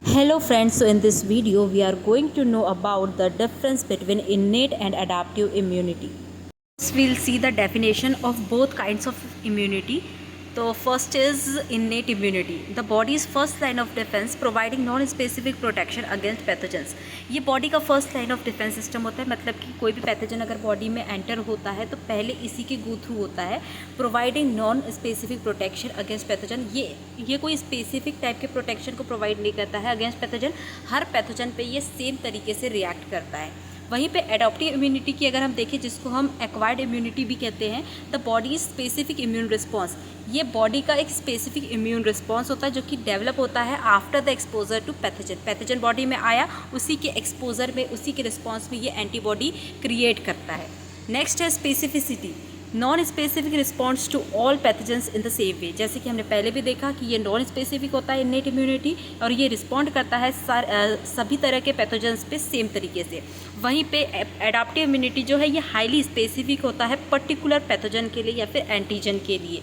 Hello friends, so in this video we are going to know about the difference between innate and adaptive immunity. First we'll see the definition of both kinds of immunity. So first is innate immunity, the body's first line of defense providing non-specific protection against pathogens. ये body का first line of defence system होता है, मतलब कि कोई भी pathogen अगर body में एंटर होता है तो पहले इसी के गो थ्रू होता है, providing non specific protection against pathogen. ये कोई स्पेसिफिक टाइप के प्रोटेक्शन को प्रोवाइड नहीं करता है अगेंस्ट पैथोजन. हर पैथोजन पे ये सेम तरीके से रिएक्ट करता है. वहीं पे एडॉप्टिव इम्यूनिटी की अगर हम देखें, जिसको हम एक्वायर्ड इम्यूनिटी भी कहते हैं, the body specific immune response. ये बॉडी का एक स्पेसिफिक इम्यून रिस्पॉन्स होता है जो कि डेवलप होता है after the exposure to pathogen. Pathogen body में आया, उसी के एक्सपोजर में, उसी के रिस्पॉन्स में ये एंटीबॉडी क्रिएट करता है. नेक्स्ट है specificity, non specific response to all pathogens in the same way. जैसे कि हमने पहले भी देखा कि ये नॉन स्पेसिफिक होता है इन्नेट इम्यूनिटी, और ये रिस्पॉन्ड करता है सभी तरह के पैथोजेंस पे सेम तरीके से. वहीं पे एडाप्टिव इम्यूनिटी जो है ये हाईली स्पेसिफिक होता है पर्टिकुलर पैथोजन के लिए या फिर एंटीजन के लिए.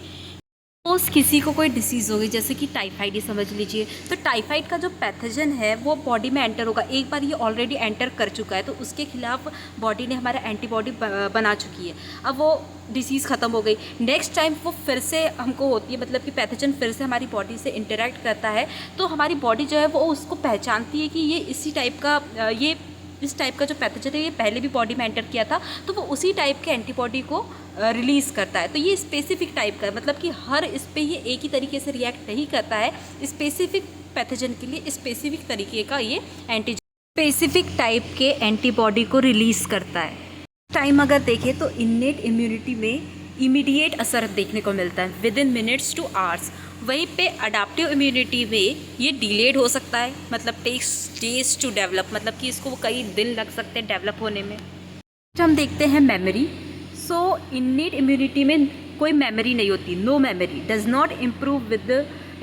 सपोज किसी को कोई डिसीज़ होगी, जैसे कि टाइफाइड ही समझ लीजिए, तो टाइफाइड का जो पैथोजन है वो बॉडी में एंटर होगा. एक बार ये ऑलरेडी एंटर कर चुका है तो उसके खिलाफ बॉडी ने हमारा एंटीबॉडी बना चुकी है. अब वो डिसीज़ ख़त्म हो गई, नेक्स्ट टाइम वो फिर से हमको होती है, मतलब कि पैथोजन फिर से हमारी बॉडी से इंटरेक्ट करता है, तो हमारी बॉडी जो है वो उसको पहचानती है कि ये इसी टाइप का, ये इस टाइप का जो पैथोजन है ये पहले भी बॉडी में एंटर किया था, तो वो उसी टाइप के एंटीबॉडी को रिलीज़ करता है. तो ये स्पेसिफिक टाइप का है, मतलब कि हर इस पे ये एक ही तरीके से रिएक्ट नहीं करता है. स्पेसिफिक पैथोजन के लिए स्पेसिफिक तरीके का ये एंटीजन, स्पेसिफिक टाइप के एंटीबॉडी को रिलीज़ करता है. टाइम अगर देखें तो इन्नेट इम्यूनिटी में इमीडिएट असर देखने को मिलता है with in minutes two hours. वहीं पे अडाप्टिव इम्यूनिटी में ये डिलेड हो सकता है, मतलब टेक्स डेज टू डेवलप, मतलब कि इसको कई दिन लग सकते हैं डेवलप होने में. हम देखते हैं मेमोरी. सो इन्नेट इम्यूनिटी में कोई मेमोरी नहीं होती, no memory, does not improve with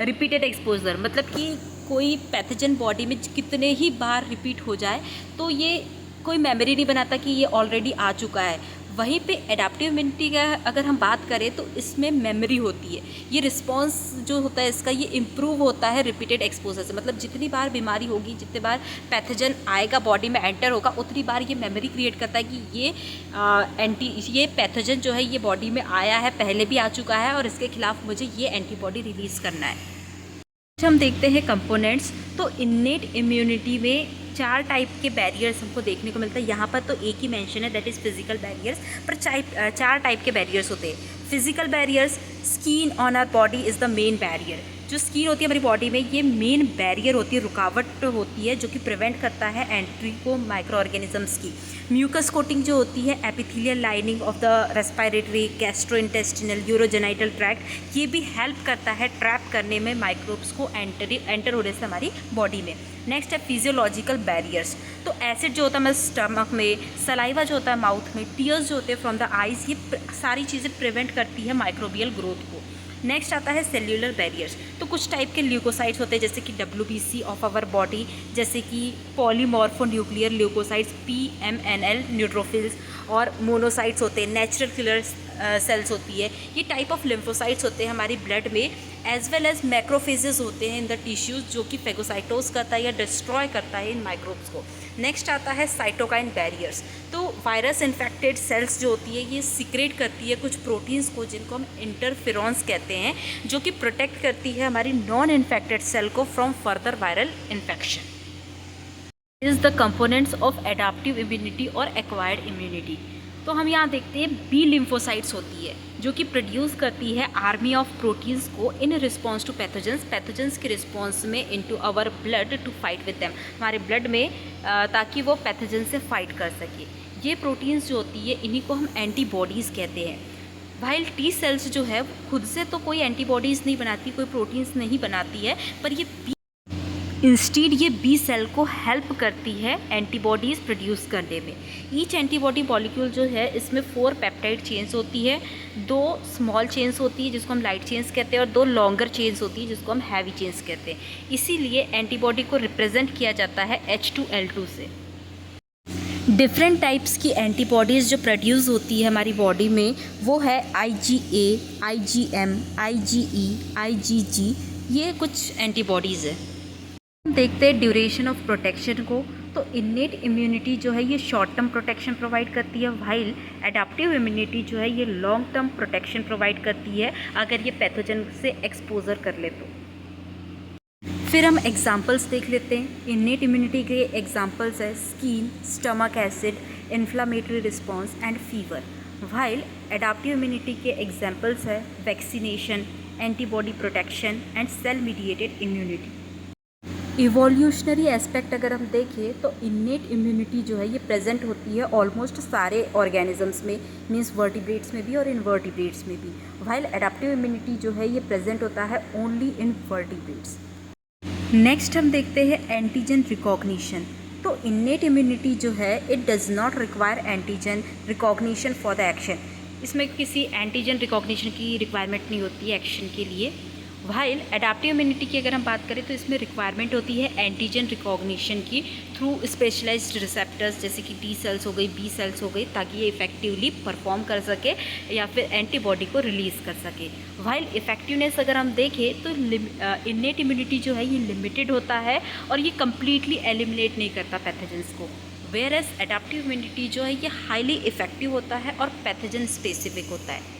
repeated exposure. मतलब कि कोई पैथोजन बॉडी में कितने ही बार रिपीट हो जाए तो ये कोई मेमोरी नहीं बनाता कि ये ऑलरेडी आ चुका है. वहीं पे एडाप्टिव इम्यूनिटी का अगर हम बात करें तो इसमें मेमोरी होती है. ये रिस्पॉन्स जो होता है इसका, ये इम्प्रूव होता है रिपीटेड एक्सपोजर से. मतलब जितनी बार बीमारी होगी, जितनी बार पैथोजन आएगा बॉडी में एंटर होगा, उतनी बार ये मेमोरी क्रिएट करता है कि ये पैथोजन जो है ये बॉडी में आया है, पहले भी आ चुका है और इसके खिलाफ मुझे ये एंटीबॉडी रिलीज़ करना है. हम देखते हैं कंपोनेंट्स. तो इन्नेट इम्यूनिटी में 4 टाइप के बैरियर्स हमको देखने को मिलता है. यहाँ पर तो एक ही मेंशन है, दैट इज़ फिजिकल बैरियर्स, पर 4 टाइप के बैरियर्स होते हैं. Physical barriers, skin on our body is the main barrier. जो स्किन होती है हमारी बॉडी में, ये मेन बैरियर होती है, रुकावट होती है जो कि प्रिवेंट करता है एंट्री को माइक्रो ऑर्गेनिजम्स की. म्यूकस कोटिंग जो होती है, epithelial lining of the respiratory, gastrointestinal, urogenital tract, ये भी हेल्प करता है ट्रैप करने में माइक्रोब्स को एंटर होने से हमारी बॉडी में. नेक्स्ट है फिजियोलॉजिकल बैरियर्स. तो एसिड जो होता है हमारे स्टमक में, सलाइवा जो होता है माउथ में, टीयर्स जो होते हैं फ्रॉम द आइज़, ये सारी चीज़ें प्रिवेंट करती है माइक्रोबियल ग्रोथ को. नेक्स्ट आता है सेल्यूलर बैरियर्स. तो कुछ टाइप के ल्यूकोसाइट्स होते हैं, जैसे कि WBC ऑफ आवर बॉडी, जैसे कि पॉलीमॉर्फोन्यूक्लियर ल्यूकोसाइट्स, PMNL न्यूट्रोफिल्स, और मोनोसाइट्स होते हैं, नेचुरल किलर सेल्स होती है. ये टाइप ऑफ लिम्फोसाइट्स होते हैं हमारी ब्लड में, एज वेल एज मैक्रोफेजेस होते हैं इन द टिश्यूज़, जो कि फेगोसाइटोज करता है या डिस्ट्रॉय करता है इन माइक्रोब्स को. नेक्स्ट आता है साइटोकाइन बैरियर्स. तो वायरस इन्फेक्टेड सेल्स जो होती है ये सीक्रेट करती है कुछ प्रोटीन्स को, जिनको हम इंटरफेरॉन्स कहते हैं, जो कि प्रोटेक्ट करती है हमारी नॉन इन्फेक्टेड सेल को from further viral infection. Is the components of adaptive immunity और एक्वायर्ड इम्यूनिटी. तो हम यहाँ देखते हैं बी लिम्फोसाइट्स होती है जो कि प्रोड्यूस करती है आर्मी ऑफ प्रोटीन्स को इन रिस्पॉन्स टू पैथोजेंस के रिस्पॉन्स में into our blood to fight with them, हमारे ब्लड में, ताकि वो पैथोजन से फाइट कर सके. ये प्रोटीन्स जो होती है इन्हीं को हम एंटीबॉडीज़ कहते हैं. वाइल टी सेल्स जो है खुद से तो कोई एंटीबॉडीज़ नहीं बनाती, कोई प्रोटीन्स नहीं बनाती है, पर ये इंस्टीड ये बी सेल को हेल्प करती है एंटीबॉडीज़ प्रोड्यूस करने में. ईच एंटीबॉडी मॉलिक्यूल जो है इसमें 4 पेप्टाइड चेन्स होती है, 2 स्मॉल चेन्स होती है जिसको हम लाइट चेन्स कहते हैं, और 2 लॉन्गर चेन्स होती है जिसको हम हैवी चेन्स कहते हैं. इसीलिए एंटीबॉडी को रिप्रेजेंट किया जाता है H2L2 से. डिफरेंट टाइप्स की एंटीबॉडीज़ जो प्रोड्यूस होती है हमारी बॉडी में वो है IgA, IgM, IgE, IgG. ये कुछ एंटीबॉडीज़ है. देखते हैं ड्यूरेशन ऑफ प्रोटेक्शन को। तो इन्नेट इम्यूनिटी जो है ये शॉर्ट टर्म प्रोटेक्शन प्रोवाइड करती है, वाइल एडाप्टिव इम्यूनिटी जो है ये लॉन्ग टर्म प्रोटेक्शन प्रोवाइड करती है अगर ये पैथोजन से एक्सपोजर कर ले तो। फिर हम एग्जांपल्स देख लेते हैं। इन्नेट इम्यूनिटी के एग्जांपल्स है skin, stomach acid, inflammatory response and fever. While adaptive immunity के एग्जांपल्स है vaccination, antibody protection and cell mediated immunity. Evolutionary aspect अगर हम देखें तो इन्नेट इम्यूनिटी जो है ये प्रेजेंट होती है ऑलमोस्ट सारे ऑर्गेनिजम्स में, मींस वर्टिब्रेट्स में भी और इनवर्टिब्रेट्स में भी, वाइल एडाप्टिव इम्यूनिटी जो है ये प्रेजेंट होता है ओनली इन वर्टिब्रेट्स। नेक्स्ट हम देखते हैं एंटीजन रिकॉग्निशन। तो इन्नेट इम्यूनिटी जो है it does not require antigen recognition for the action. इसमें किसी एंटीजन रिकॉग्निशन की रिक्वायरमेंट नहीं होती है एक्शन के लिए। वाइल एडाप्टिव इम्यूनिटी की अगर हम बात करें तो इसमें रिक्वायरमेंट होती है एंटीजन रिकॉग्निशन की थ्रू स्पेशलाइज्ड रिसेप्टर्स जैसे कि टी सेल्स हो गई, बी सेल्स हो गई, ताकि ये इफेक्टिवली परफॉर्म कर सके या फिर एंटीबॉडी को रिलीज़ कर सके। वाइल इफेक्टिवनेस अगर हम देखें तो इन्नेट इम्यूनिटी जो है ये लिमिटेड होता है और ये कम्प्लीटली एलिमिनेट नहीं करता पैथोजेंस को, वेयर एज एडाप्टिव इम्यूनिटी जो है ये हाईली इफेक्टिव होता है और पैथोजन स्पेसिफिक होता है।